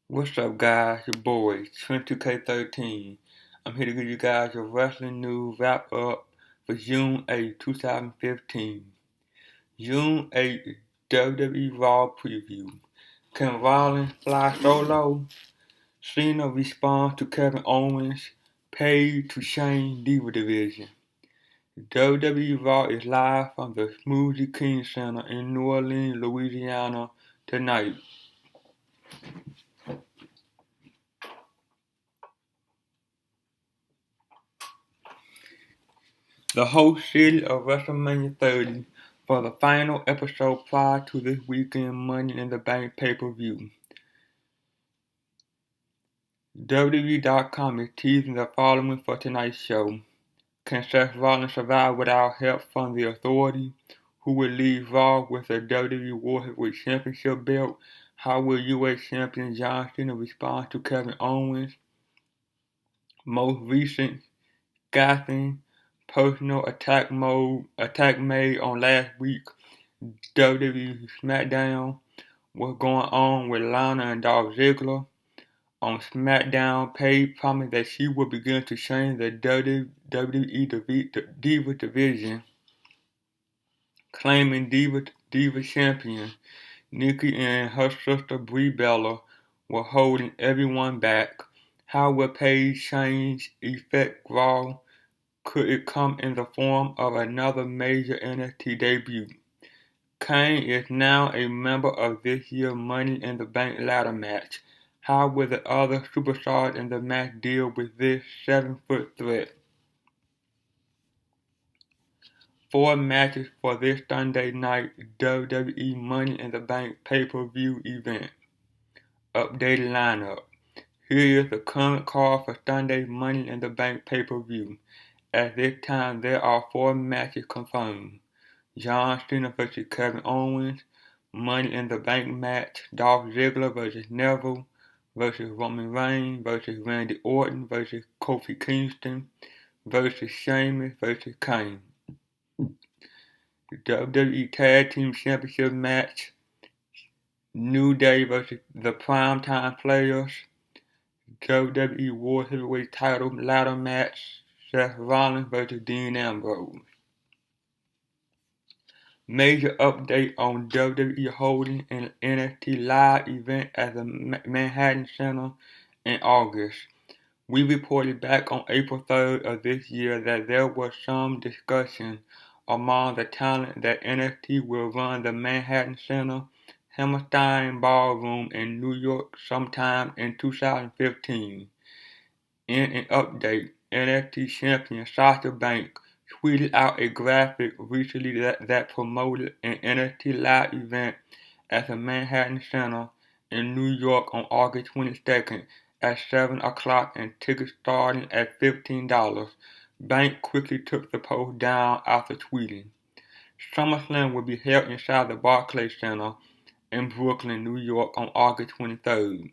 What's up, guys? Your boy, Trent2K13. I'm here to give you guys your wrestling news wrap up for June 8, 2015. June 8, WWE Raw preview. Can Rollins fly solo? Cena responds to Kevin Owens, paid to Shane Diva Division. WWE Raw is live from the Smoothie King Center in New Orleans, Louisiana tonight. The host city of WrestleMania 30 for the final episode prior to this weekend Money in the Bank pay-per-view. WWE.com is teasing the following for tonight's show. Can Seth Rollins survive without help from the Authority? Who will leave Raw with a WWE World Heavyweight Championship belt? How will US Champion John Cena respond to Kevin Owens' most recent scathing personal attack made on last week's WWE SmackDown? What's going on with Lana and Dolph Ziggler? On SmackDown, Paige promised that she would begin to change the WWE Diva division, claiming Diva champion Nikki and her sister Brie Bella were holding everyone back. How will Paige change affect Raw? Could it come in the form of another major NXT debut? Kane is now a member of this year's Money in the Bank ladder match. How will the other superstars in the match deal with this 7-foot threat? 4 matches for this Sunday night WWE Money in the Bank pay-per-view event. Updated lineup. Here is the current card for Sunday's Money in the Bank pay-per-view. At this time, there are 4 matches confirmed. John Cena vs. Kevin Owens, Money in the Bank match, Dolph Ziggler vs. Neville vs. Roman Reigns vs. Randy Orton vs. Kofi Kingston vs. Sheamus vs. Kane. WWE Tag Team Championship match, New Day vs. the Primetime Players, WWE World Heavyweight Title ladder match, Seth Rollins vs. Dean Ambrose. Major update on WWE holding an NXT Live event at the Manhattan Center in August. We reported back on April 3rd of this year that there was some discussion among the talent that NXT will run the Manhattan Center Hammerstein Ballroom in New York sometime in 2015. In an update, NXT champion Sasha Banks tweeted out a graphic recently that promoted an NXT Live event at the Manhattan Center in New York on August 22nd at 7 o'clock and tickets starting at $15. Banks quickly took the post down after tweeting. SummerSlam will be held inside the Barclays Center in Brooklyn, New York on August 23rd.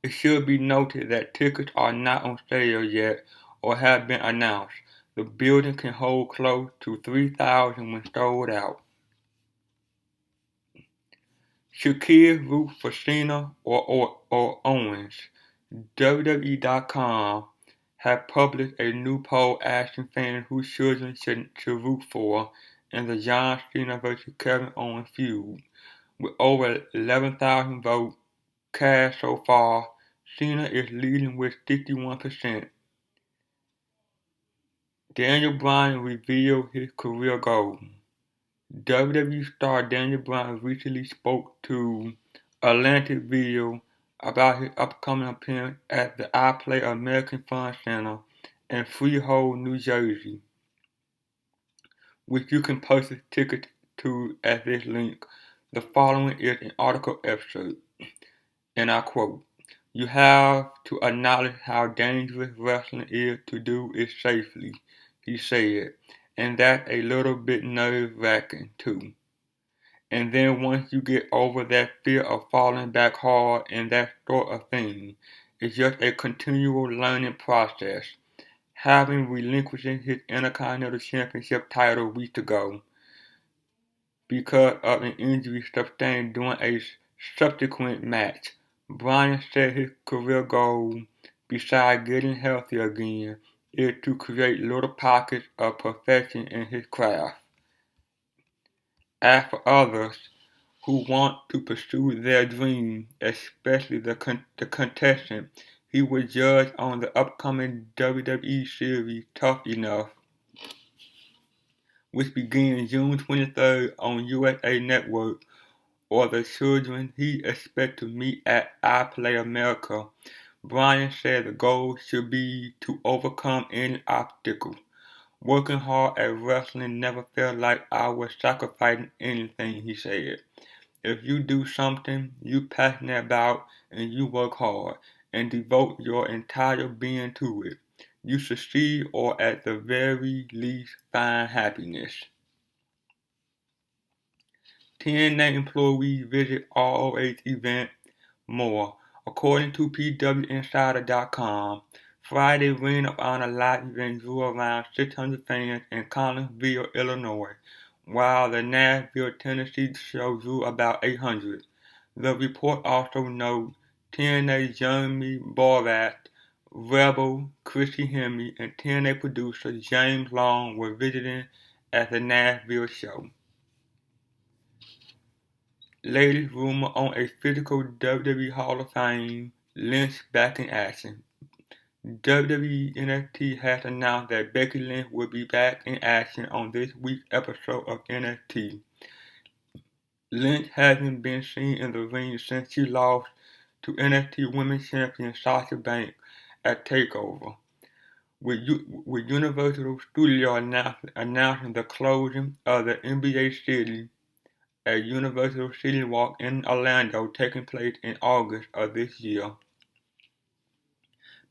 It should be noted that tickets are not on sale yet or have been announced. The building can hold close to 3,000 when sold out. Should kids root for Cena or Owens? WWE.com have published a new poll asking fans whose children should root for in the John Cena vs. Kevin Owens feud. With over 11,000 votes cast so far, Cena is leading with 61%. Daniel Bryan revealed his career goal. WWE star Daniel Bryan recently spoke to Atlantic Video about his upcoming appearance at the iPlay American Fun Center in Freehold, New Jersey, which you can purchase tickets to at this link. The following is an article excerpt, and I quote, "You have to acknowledge how dangerous wrestling is to do it safely," he said, "and that's a little bit nerve-wracking too. And then once you get over that fear of falling back hard and that sort of thing, it's just a continual learning process." Having relinquished his Intercontinental Championship title weeks ago because of an injury sustained during a subsequent match, Bryan said his career goal, besides getting healthy again, is to create little pockets of perfection in his craft. As for others who want to pursue their dream, especially the contestant, he will judge on the upcoming WWE series Tough Enough, which begins June 23rd on USA Network, or the children he expects to meet at I Play America. Bryan said the goal should be to overcome any obstacle. Working hard at wrestling never felt like I was sacrificing anything, he said. If you do something you're passionate about and you work hard and devote your entire being to it, you succeed or at the very least find happiness. TNA employees visit ROH event more. According to PWInsider.com, Friday Ring of Honor live event drew around 600 fans in Collinsville, Illinois, while the Nashville, Tennessee show drew about 800. The report also notes TNA Jeremy Borath, Rebel, Christy Hemme, and TNA producer James Long were visiting at the Nashville show. Latest rumor on a physical WWE Hall of Fame, Lynch back in action. WWE NXT has announced that Becky Lynch will be back in action on this week's episode of NXT. Lynch hasn't been seen in the ring since she lost to NXT Women's Champion Sasha Banks at TakeOver, with Universal Studios announcing the closing of the NBA City at Universal City Walk in Orlando taking place in August of this year.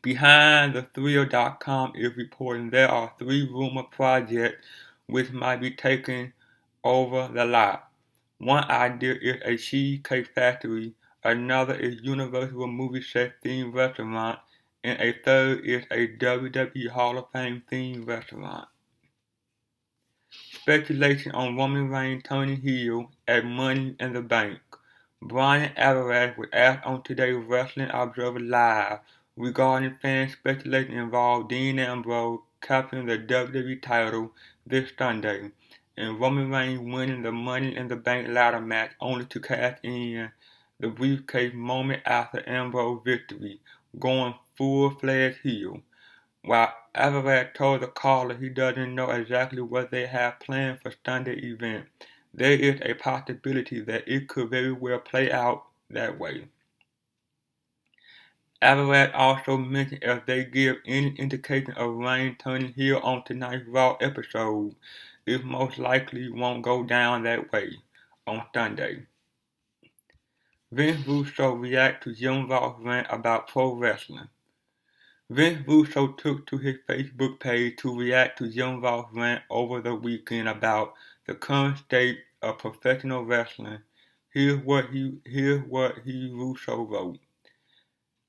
BehindTheThrill.com is reporting there are 3 rumored projects which might be taking over the lot. One idea is a cheesecake factory, another is Universal movie set themed restaurant, and a third is a WWE Hall of Fame themed restaurant. Speculation on Roman Reigns turning heel at Money in the Bank. Bryan Alvarez was asked on today's Wrestling Observer Live regarding fan speculation involving Dean Ambrose capturing the WWE title this Sunday, and Roman Reigns winning the Money in the Bank ladder match only to cash in the briefcase moment after Ambrose's victory, going full-fledged heel. While Alvarez told the caller he doesn't know exactly what they have planned for Sunday's event, there is a possibility that it could very well play out that way. Alvarez also mentioned if they give any indication of Reigns turning heel on tonight's Raw episode, it most likely won't go down that way on Sunday. Vince Russo reacts to Jim Ross rant about pro wrestling. Vince Russo took to his Facebook page to react to Jim Ross' rant over the weekend about the current state of professional wrestling. Here's what Russo wrote.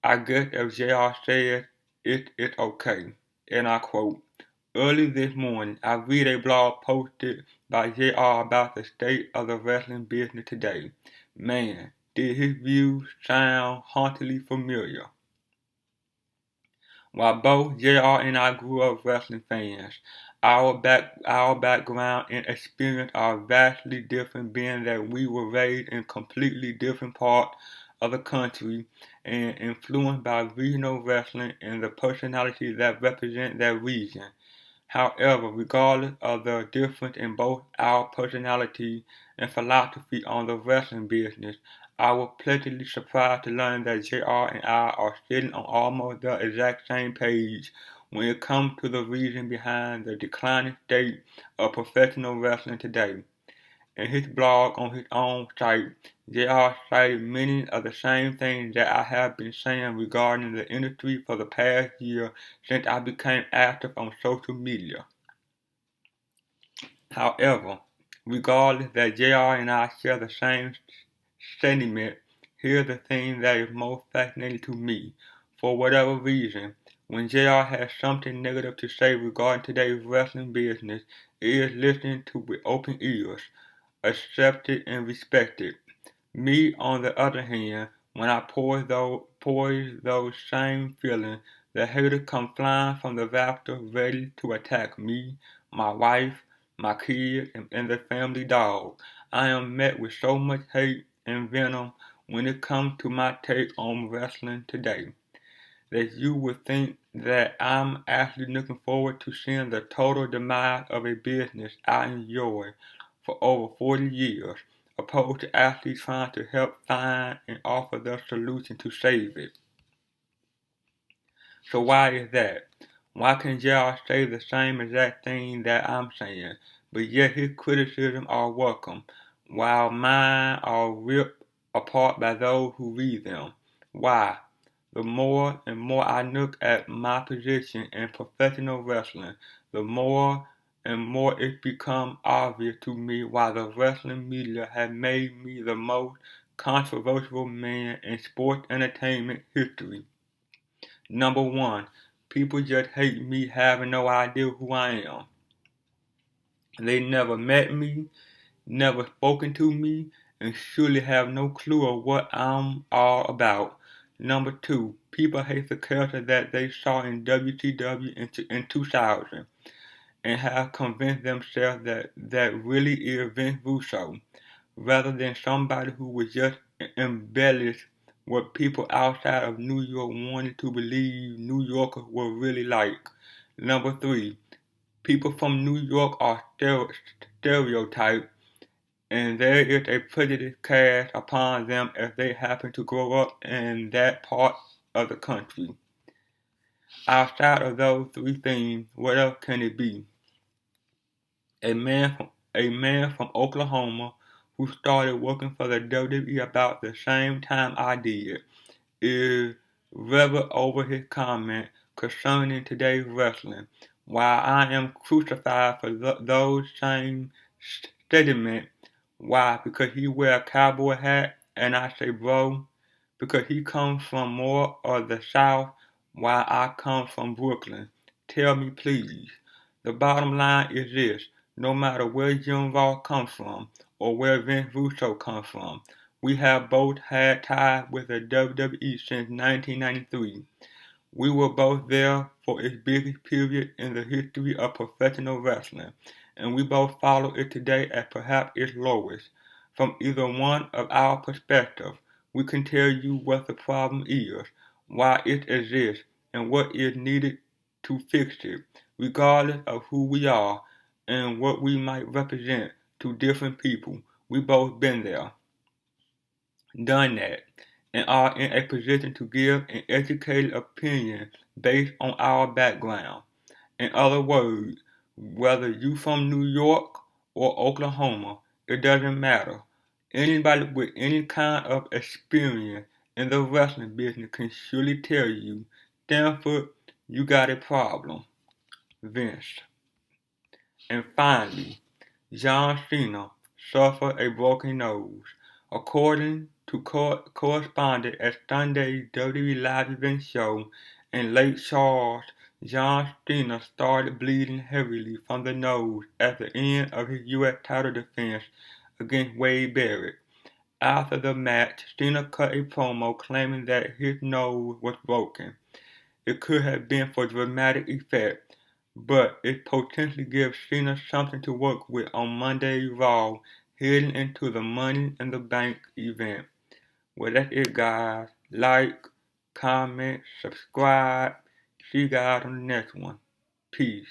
I guess if JR says it's okay. And I quote, early this morning, I read a blog posted by JR about the state of the wrestling business today. Man, did his views sound hauntingly familiar. While both JR and I grew up wrestling fans, our background and experience are vastly different, being that we were raised in completely different parts of the country and influenced by regional wrestling and the personalities that represent that region. However, regardless of the difference in both our personality and philosophy on the wrestling business, I was pleasantly surprised to learn that JR and I are sitting on almost the exact same page when it comes to the reason behind the declining state of professional wrestling today. In his blog on his own site, JR cited many of the same things that I have been saying regarding the industry for the past year since I became active on social media. However, regardless that JR and I share the same sentiment, here's the thing that is most fascinating to me. For whatever reason, when JR has something negative to say regarding today's wrestling business, it is listened to with open ears, accepted and respected. Me, on the other hand, when I poise those same feelings, the haters come flying from the rafters ready to attack me, my wife, my kids, and the family dog. I am met with so much hate and venom when it comes to my take on wrestling today that you would think that I'm actually looking forward to seeing the total demise of a business I enjoy for over 40 years, opposed to actually trying to help find and offer the solution to save it. So why is that? Why can y'all say the same exact thing that I'm saying, but yet his criticisms are welcome, while mine are ripped apart by those who read them? Why? The more and more I look at my position in professional wrestling, the more and more it becomes obvious to me why the wrestling media has made me the most controversial man in sports entertainment history. Number one, people just hate me having no idea who I am. They never met me, never spoken to me, and surely have no clue of what I'm all about. Number two, people hate the character that they saw in WCW in 2000 and have convinced themselves that that really is Vince Russo, rather than somebody who was just embellished what people outside of New York wanted to believe New Yorkers were really like. Number three, people from New York are stereotyped, and there is a prejudice cast upon them if they happen to grow up in that part of the country. Outside of those three things, what else can it be? A man from Oklahoma who started working for the WWE about the same time I did is rebel over his comment concerning today's wrestling, while I am crucified for those same statements. Why? Because he wear a cowboy hat, and I say, bro, because he comes from more of the South, while I come from Brooklyn. Tell me, please. The bottom line is this: no matter where Jim Ross comes from or where Vince Russo comes from, we have both had ties with the WWE since 1993. We were both there for its biggest period in the history of professional wrestling, and we both follow it today at perhaps its lowest. From either one of our perspectives, we can tell you what the problem is, why it exists, and what is needed to fix it, regardless of who we are and what we might represent to different people. We both been there, done that, and are in a position to give an educated opinion based on our background. In other words, whether you from New York or Oklahoma, it doesn't matter. Anybody with any kind of experience in the wrestling business can surely tell you, Stanford, you got a problem. Vince. And finally, John Cena suffered a broken nose. According to correspondent at Sunday's WWE Live event show in Lake Charles, John Cena started bleeding heavily from the nose at the end of his U.S. title defense against Wade Barrett. After the match, Cena cut a promo claiming that his nose was broken. It could have been for dramatic effect, but it potentially gives Cena something to work with on Monday's Raw heading into the Money in the Bank event. Well, that's it, guys. Like, comment, subscribe. See you guys on the next one. Peace.